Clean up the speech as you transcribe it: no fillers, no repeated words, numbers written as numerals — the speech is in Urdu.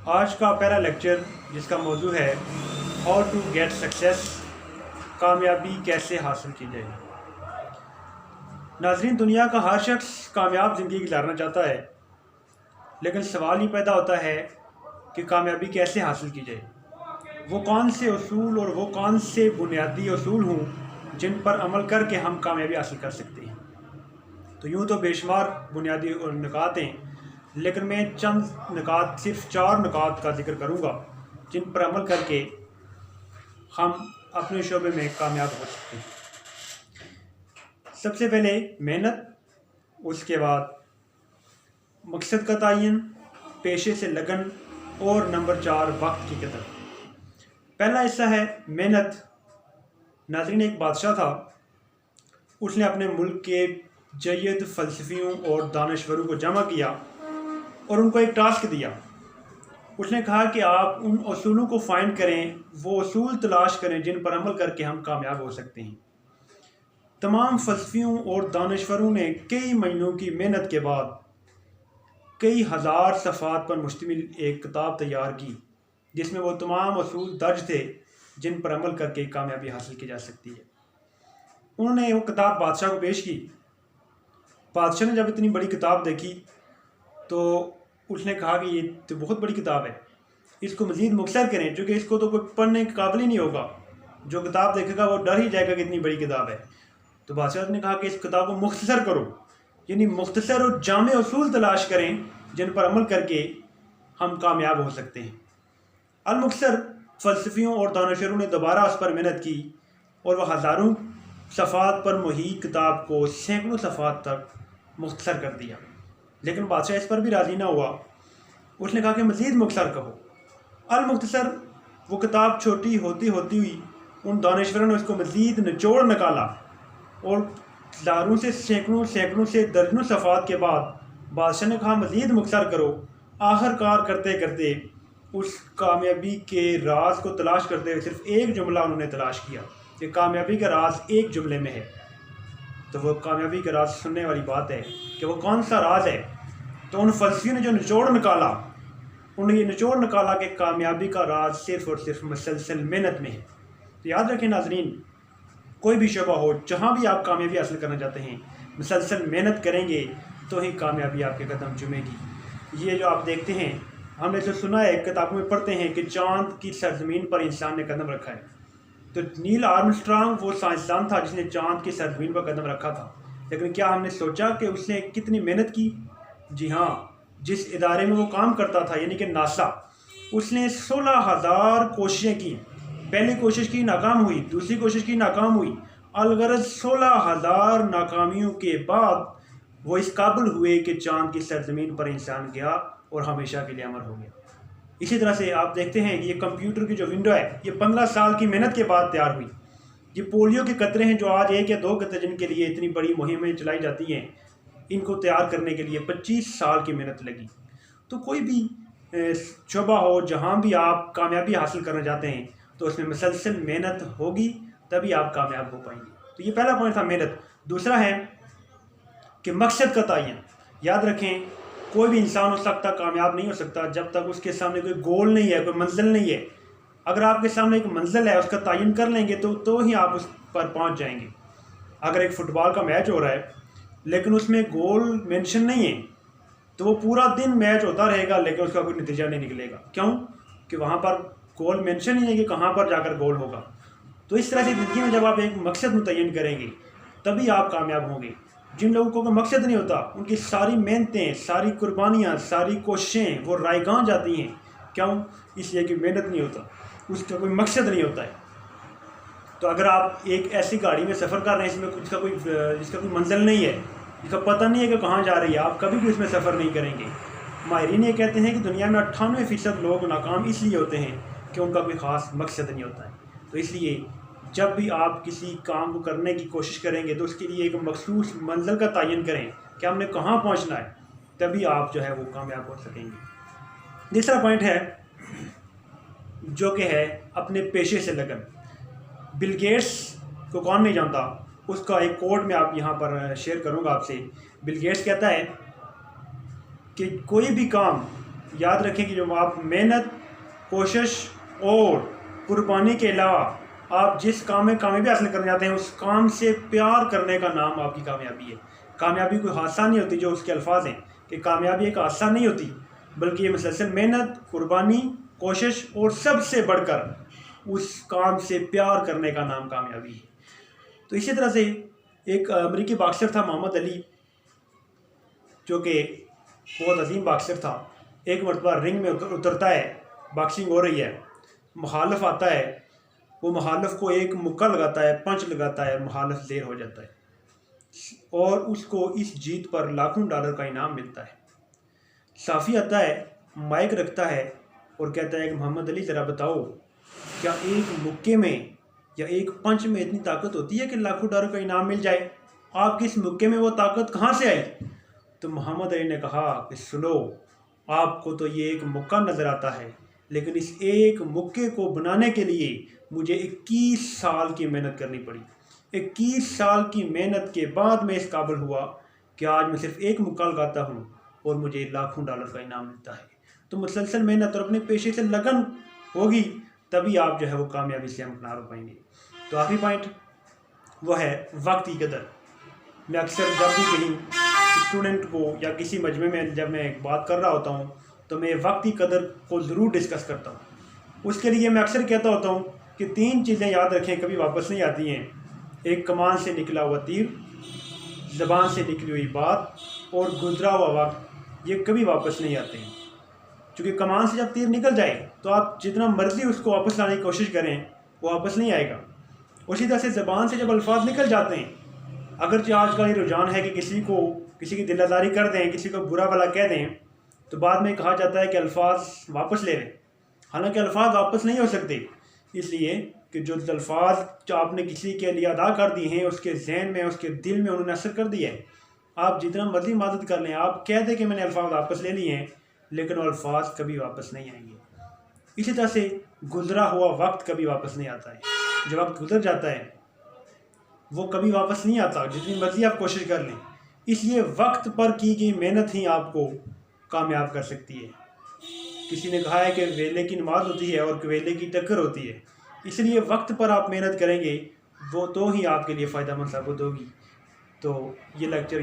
آج کا پہلا لیکچر جس کا موضوع ہے ہاؤ ٹو گیٹ سکسیس، کامیابی کیسے حاصل کی جائے۔ ناظرین، دنیا کا ہر شخص کامیاب زندگی گزارنا چاہتا ہے، لیکن سوال یہ پیدا ہوتا ہے کہ کامیابی کیسے حاصل کی جائے۔ وہ کون سے اصول اور وہ کون سے بنیادی اصول ہوں جن پر عمل کر کے ہم کامیابی حاصل کر سکتے ہیں۔ تو یوں تو بے شمار بنیادی نکات ہیں، لیکن میں چند نکات، صرف 4 نکات کا ذکر کروں گا جن پر عمل کر کے ہم اپنے شعبے میں کامیاب ہو سکتے ہیں۔ سب سے پہلے محنت، اس کے بعد مقصد کا تعین، پیشے سے لگن، اور نمبر 4 وقت کی قدر۔ پہلا حصہ ہے محنت۔ ناظرین، ایک بادشاہ تھا، اس نے اپنے ملک کے جید فلسفیوں اور دانشوروں کو جمع کیا اور ان کو ایک ٹاسک دیا۔ اس نے کہا کہ آپ ان اصولوں کو فائنڈ کریں، وہ اصول تلاش کریں جن پر عمل کر کے ہم کامیاب ہو سکتے ہیں۔ تمام فلسفیوں اور دانشوروں نے کئی مہینوں کی محنت کے بعد کئی ہزار صفحات پر مشتمل ایک کتاب تیار کی، جس میں وہ تمام اصول درج تھے جن پر عمل کر کے کامیابی حاصل کی جا سکتی ہے۔ انہوں نے وہ کتاب بادشاہ کو پیش کی۔ بادشاہ نے جب اتنی بڑی کتاب دیکھی تو اس نے کہا کہ یہ تو بہت بڑی کتاب ہے، اس کو مزید مختصر کریں، چونکہ اس کو تو کوئی پڑھنے کے قابل ہی نہیں ہوگا۔ جو کتاب دیکھے گا وہ ڈر ہی جائے گا کہ اتنی بڑی کتاب ہے۔ تو بادشاہ نے کہا کہ اس کتاب کو مختصر کرو، یعنی مختصر اور جامع اصول تلاش کریں جن پر عمل کر کے ہم کامیاب ہو سکتے ہیں۔ المختصر فلسفیوں اور دانشوروں نے دوبارہ اس پر محنت کی اور وہ ہزاروں صفحات پر محیط کتاب کو سینکڑوں صفحات تک مختصر کر دیا، لیکن بادشاہ اس پر بھی راضی نہ ہوا۔ اس نے کہا کہ مزید مختصر کہو۔ المختصر، وہ کتاب چھوٹی ہوتی ہوئی ان دانشوروں نے اس کو مزید نچوڑ نکالا اور ہزاروں سے سینکڑوں سے درجنوں صفحات کے بعد بادشاہ نے کہا مزید مختصر کرو۔ آخر کار کرتے کرتے اس کامیابی کے راز کو تلاش کرتے ہوئے صرف ایک جملہ انہوں نے تلاش کیا کہ کامیابی کا راز ایک جملے میں ہے۔ تو وہ کامیابی کا راز سننے والی بات ہے کہ وہ کون سا راز ہے۔ تو ان فلسفیوں نے جو نچوڑ نکالا، انہوں نے یہ نچوڑ نکالا کہ کامیابی کا راز صرف اور صرف مسلسل محنت میں ہے۔ تو یاد رکھیں ناظرین، کوئی بھی شعبہ ہو، جہاں بھی آپ کامیابی حاصل کرنا چاہتے ہیں، مسلسل محنت کریں گے تو ہی کامیابی آپ کے قدم چومے گی۔ یہ جو آپ دیکھتے ہیں، ہم نے جو سنا ہے، کتابوں میں پڑھتے ہیں کہ چاند کی سرزمین پر انسان نے قدم رکھا ہے۔ تو نیل آرمسٹرانگ وہ سائنسدان تھا جس نے چاند کی سرزمین پر قدم رکھا تھا، لیکن کیا ہم نے سوچا کہ اس نے کتنی محنت کی؟ جی ہاں، جس ادارے میں وہ کام کرتا تھا، یعنی کہ ناسا، اس نے 16,000 کوششیں کی۔ پہلی کوشش کی، ناکام ہوئی، دوسری کوشش کی، ناکام ہوئی، الغرض 16,000 ناکامیوں کے بعد وہ اس قابل ہوئے کہ چاند کی سرزمین پر انسان گیا اور ہمیشہ کے لیے امر ہو گیا۔ اسی طرح سے آپ دیکھتے ہیں کہ یہ کمپیوٹر کی جو ونڈو ہے، یہ 15 سال کی محنت کے بعد تیار ہوئی۔ یہ پولیو کے قطرے ہیں جو آج 1 یا 2 قطرے جن کے لیے اتنی بڑی مہمیں چلائی جاتی ہیں، ان کو تیار کرنے کے لیے 25 سال کی محنت لگی۔ تو کوئی بھی شعبہ ہو، جہاں بھی آپ کامیابی حاصل کرنا چاہتے ہیں، تو اس میں مسلسل محنت ہوگی، تبھی آپ کامیاب ہو پائیں گے۔ تو یہ پہلا پوائنٹ تھا، محنت۔ دوسرا ہے کہ مقصد کا تعین۔ یاد رکھیں، کوئی بھی انسان اس وقت تک کامیاب نہیں ہو سکتا جب تک اس کے سامنے کوئی گول نہیں ہے، کوئی منزل نہیں ہے۔ اگر آپ کے سامنے ایک منزل ہے، اس کا تعین کر لیں گے تو ہی آپ اس پر پہنچ جائیں گے۔ اگر ایک فٹ بال کا میچ ہو رہا ہے لیکن اس میں گول مینشن نہیں ہے، تو وہ پورا دن میچ ہوتا رہے گا لیکن اس کا کوئی نتیجہ نہیں نکلے گا۔ کیوں؟ کہ وہاں پر گول مینشن ہی ہے کہ کہاں پر جا کر گول ہوگا۔ تو اس طرح سے زندگی میں جب آپ ایک مقصد متعین کریں گے تبھی آپ کامیاب ہوں گے۔ جن لوگوں کو کوئی مقصد نہیں ہوتا، ان کی ساری محنتیں، ساری قربانیاں، ساری کوششیں وہ رائگاں جاتی ہیں۔ کیوں؟ اس لیے کہ محنت نہیں ہوتا، اس کا کوئی مقصد نہیں ہوتا ہے۔ تو اگر آپ ایک ایسی گاڑی میں سفر کر رہے ہیں جس کا کوئی منزل نہیں ہے، جس کا پتہ نہیں ہے کہ کہاں جا رہی ہے، آپ کبھی بھی اس میں سفر نہیں کریں گے۔ ماہرین یہ کہتے ہیں کہ دنیا میں 98% لوگ ناکام اس لیے ہوتے ہیں کہ ان کا کوئی خاص مقصد نہیں ہوتا ہے۔ تو اس لیے جب بھی آپ کسی کام کو کرنے کی کوشش کریں گے تو اس کے لیے ایک مخصوص منزل کا تعین کریں کہ ہم نے کہاں پہنچنا ہے، تبھی آپ جو ہے وہ کامیاب ہو سکیں گے۔ تیسرا پوائنٹ ہے جو کہ ہے اپنے پیشے سے لگن۔ بل گیٹس کو کون نہیں جانتا، اس کا ایک کوٹ میں آپ یہاں پر شیئر کروں گا آپ سے۔ بل گیٹس کہتا ہے کہ کوئی بھی کام یاد رکھیں کہ جو آپ محنت، کوشش اور قربانی کے علاوہ آپ جس کام میں کامیابی حاصل کرنے جاتے ہیں اس کام سے پیار کرنے کا نام آپ کی کامیابی ہے۔ کامیابی کوئی حادثہ نہیں ہوتی، جو اس کے الفاظ ہیں کہ کامیابی ایک حادثہ نہیں ہوتی، بلکہ یہ مسلسل محنت، قربانی، کوشش اور سب سے بڑھ کر اس کام سے پیار کرنے کا نام کامیابی ہے۔ تو اسی طرح سے ایک امریکی باکسر تھا محمد علی، جو کہ بہت عظیم باکسر تھا۔ ایک مرتبہ رنگ میں اترتا ہے، باکسنگ ہو رہی ہے، مخالف آتا ہے، وہ مخالف کو ایک مکہ لگاتا ہے، پنچ لگاتا ہے، مخالف زیر ہو جاتا ہے اور اس کو اس جیت پر لاکھوں ڈالر کا انعام ملتا ہے۔ صحافی آتا ہے، مائک رکھتا ہے اور کہتا ہے کہ محمد علی ذرا بتاؤ، کیا ایک مکے میں یا ایک پنچ میں اتنی طاقت ہوتی ہے کہ لاکھوں ڈالر کا انعام مل جائے؟ آپ کی اس مکے میں وہ طاقت کہاں سے آئی؟ تو محمد علی نے کہا کہ سنو، آپ کو تو یہ ایک مکہ نظر آتا ہے، لیکن اس ایک مکے کو بنانے کے لیے مجھے 21 سال کی محنت کرنی پڑی۔ 21 سال کی محنت کے بعد میں اس قابل ہوا کہ آج میں صرف ایک مکہ لگاتا ہوں اور مجھے لاکھوں ڈالر کا انعام ملتا ہے۔ تو مسلسل محنت اور اپنے پیشے سے لگن ہوگی، تبھی آپ جو ہے وہ کامیابی سے ہمکنار ہو پائیں گے۔ تو آخری پوائنٹ وہ ہے وقت کی قدر۔ میں اکثر جب بھی کہیں اسٹوڈنٹ کو یا کسی مجمع میں جب میں بات کر رہا ہوتا ہوں تو میں وقت کی قدر کو ضرور ڈسکس کرتا ہوں۔ اس کے لیے میں اکثر کہتا ہوتا ہوں کہ 3 چیزیں یاد رکھیں، کبھی واپس نہیں آتی ہیں۔ ایک کمان سے نکلا ہوا تیر، زبان سے نکلی ہوئی بات اور گزرا ہوا وقت، یہ کبھی واپس نہیں آتے ہیں۔ چونکہ کمان سے جب تیر نکل جائے تو آپ جتنا مرضی اس کو واپس لانے کی کوشش کریں وہ واپس نہیں آئے گا۔ اسی طرح سے زبان سے جب الفاظ نکل جاتے ہیں، اگرچہ آج کا یہ رجحان ہے کہ کسی کی دل آزاری کر دیں، کسی کو برا بھلا کہہ دیں، تو بعد میں کہا جاتا ہے کہ الفاظ واپس لے لیں، حالانکہ الفاظ واپس نہیں ہو سکتے، اس لیے کہ جو الفاظ آپ نے کسی کے لیے ادا کر دی ہیں اس کے ذہن میں، اس کے دل میں انہوں نے اثر کر دیا ہے۔ آپ جتنا مرضی مدد کر لیں، آپ کہہ دیں کہ میں نے الفاظ واپس لے لیے ہیں، لیکن وہ الفاظ کبھی واپس نہیں آئیں گے۔ اسی طرح سے گزرا ہوا وقت کبھی واپس نہیں آتا ہے۔ جو وقت گزر جاتا ہے وہ کبھی واپس نہیں آتا، جتنی مرضی آپ کوشش کر لیں۔ اس لیے وقت پر کی گئی محنت ہی آپ کو کامیاب کر سکتی ہے۔ کسی نے کہا ہے کہ ویلے کی نماز ہوتی ہے اور ویلے کی ٹکر ہوتی ہے، اس لیے وقت پر آپ محنت کریں گے وہ تو ہی آپ کے لیے فائدہ مند ثابت ہوگی۔ تو یہ لیکچر